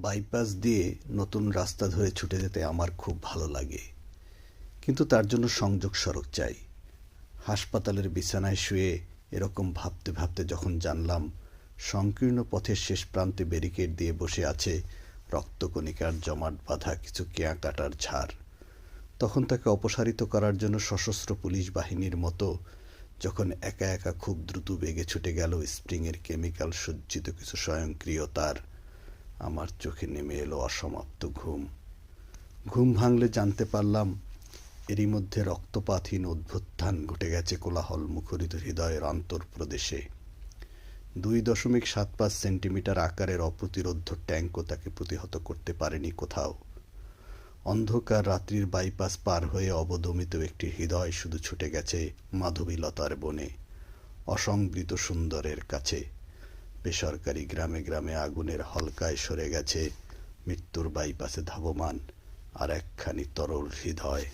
Bypass দিয়ে নতুন রাস্তা ধরে ছুটে যেতে আমার খুব ভালো লাগে, কিন্তু তার জন্য সংযোগ সড়ক চাই। হাসপাতালের বিছানায় শুয়ে এরকম ভাবতে ভাবতে যখন জানলাম সংকীর্ণ পথের শেষ প্রান্তে ব্যারিকেড দিয়ে বসে আছে রক্তকণিকার জমাট বাঁধা কিছু কেয়া কাটার ঝাড়, তখন তাকে অপসারিত করার জন্য সশস্ত্র পুলিশ বাহিনীর মতো যখন একা একা খুব দ্রুত বেগে ছুটে গেল স্প্রিংয়ের কেমিক্যাল সজ্জিত কিছু স্বয়ংক্রিয়তার, আমার চোখে নেমে এলো অসমাপ্ত ঘুম। ঘুম ভাঙলে জানতে পারলাম এরই মধ্যে রক্তপাতহীন অভ্যুত্থান ঘটে গেছে কোলাহল মুখরিত হৃদয়ের অন্তর্প্রদেশে। 2.75 সেন্টিমিটার আকারের অপ্রতিরোধ্য ট্যাঙ্কও তাকে প্রতিহত করতে পারেনি কোথাও। অন্ধকার রাত্রির বাইপাস পার হয়ে অবদমিত একটি হৃদয় শুধু ছুটে গেছে মাধবীলতার বনে, অসংবৃত সুন্দরের কাছে। বেসরকারি গ্রামে গ্রামে আগুনের হলকায় সরে গেছে মৃত্যুর বাইপাসে ধাবমান আর একখানি তরল হৃদয়।